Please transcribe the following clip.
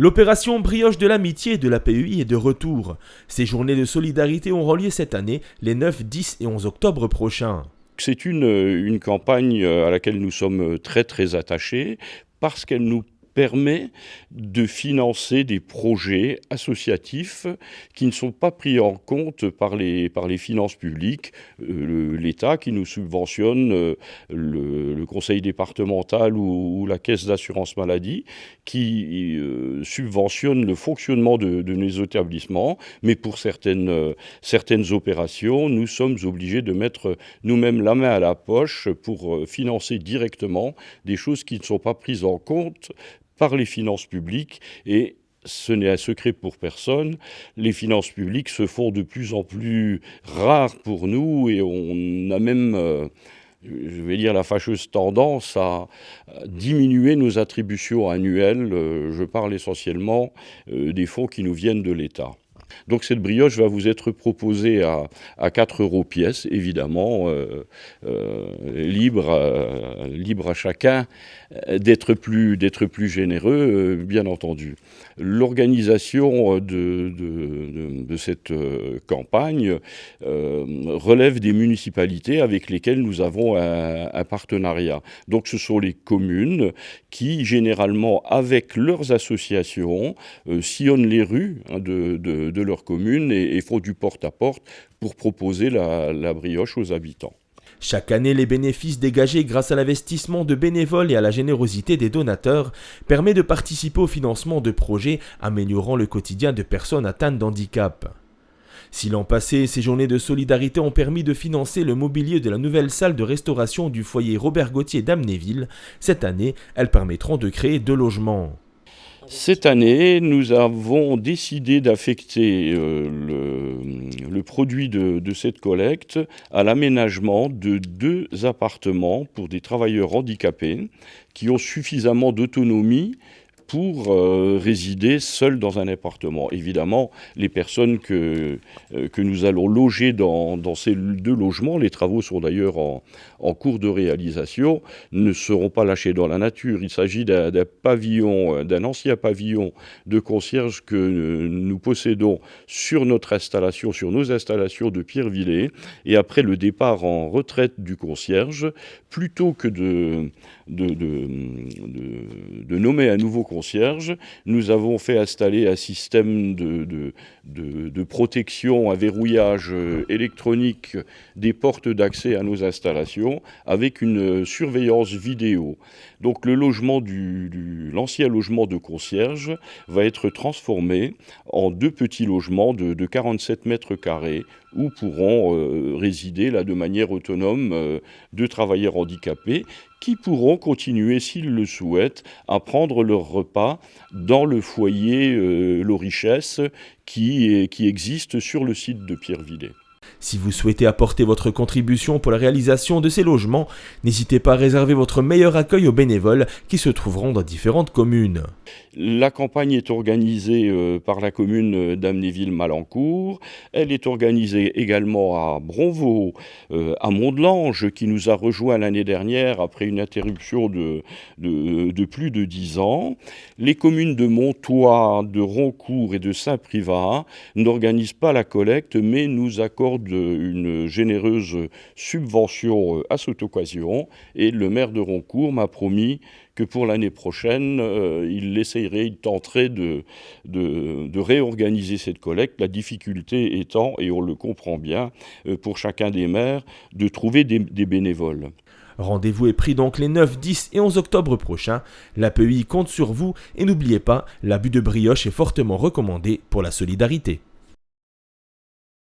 L'opération Brioche de l'Amitié de la PEI est de retour. Ces journées de solidarité auront lieu cette année, les 9, 10 et 11 octobre prochains. C'est une campagne à laquelle nous sommes très très attachés parce qu'elle nous permet de financer des projets associatifs qui ne sont pas pris en compte par les finances publiques. L'État qui nous subventionne, le conseil départemental ou la caisse d'assurance maladie qui subventionne le fonctionnement de nos établissements. Mais pour certaines opérations, nous sommes obligés de mettre nous-mêmes la main à la poche pour financer directement des choses qui ne sont pas prises en compte par les finances publiques, et ce n'est un secret pour personne, les finances publiques se font de plus en plus rares pour nous et on a même, je vais dire, la fâcheuse tendance à diminuer nos attributions annuelles. Je parle essentiellement des fonds qui nous viennent de l'État. Donc cette brioche va vous être proposée à 4 € pièce, évidemment, libre à chacun d'être plus généreux, bien entendu. L'organisation de cette campagne relève des municipalités avec lesquelles nous avons un partenariat. Donc ce sont les communes qui, généralement, avec leurs associations, sillonnent les rues de leur commune et font du porte-à-porte pour proposer la brioche aux habitants. Chaque année, les bénéfices dégagés grâce à l'investissement de bénévoles et à la générosité des donateurs permettent de participer au financement de projets améliorant le quotidien de personnes atteintes d'handicap. Si l'an passé, ces journées de solidarité ont permis de financer le mobilier de la nouvelle salle de restauration du foyer Robert Gauthier d'Amnéville, cette année, elles permettront de créer 2 logements. Cette année, nous avons décidé d'affecter le produit de cette collecte à l'aménagement de 2 appartements pour des travailleurs handicapés qui ont suffisamment d'autonomie pour résider seuls dans un appartement. Évidemment, les personnes que nous allons loger dans ces 2 logements, les travaux sont d'ailleurs en cours de réalisation, ne seront pas lâchés dans la nature. Il s'agit d'un ancien pavillon de concierge que nous possédons sur nos installations de Pierrevillers. Et après le départ en retraite du concierge, plutôt que de nommer un nouveau concierge, nous avons fait installer un système de protection, un verrouillage électronique des portes d'accès à nos installations avec une surveillance vidéo. Donc le logement l'ancien logement de concierge va être transformé en 2 petits logements de 47 mètres carrés où pourront résider là de manière autonome 2 travailleurs handicapés qui pourront continuer, s'ils le souhaitent, à prendre leur repas dans le foyer Lorichesse qui existe sur le site de Pierrevillers. Si vous souhaitez apporter votre contribution pour la réalisation de ces logements, n'hésitez pas à réserver votre meilleur accueil aux bénévoles qui se trouveront dans différentes communes. La campagne est organisée par la commune d'Amnéville-Malancourt. Elle est organisée également à Bronvaux, à Mont-de-Lange, qui nous a rejoints l'année dernière après une interruption de plus de 10 ans. Les communes de Montois, de Roncourt et de Saint-Privat n'organisent pas la collecte, mais nous accordent une généreuse subvention à cette occasion. Et le maire de Roncourt m'a promis que pour l'année prochaine, il tenterait de réorganiser cette collecte, la difficulté étant, et on le comprend bien, pour chacun des maires, de trouver des bénévoles. Rendez-vous est pris donc les 9, 10 et 11 octobre prochains. La PEI compte sur vous et n'oubliez pas, l'abus de brioche est fortement recommandé pour la solidarité.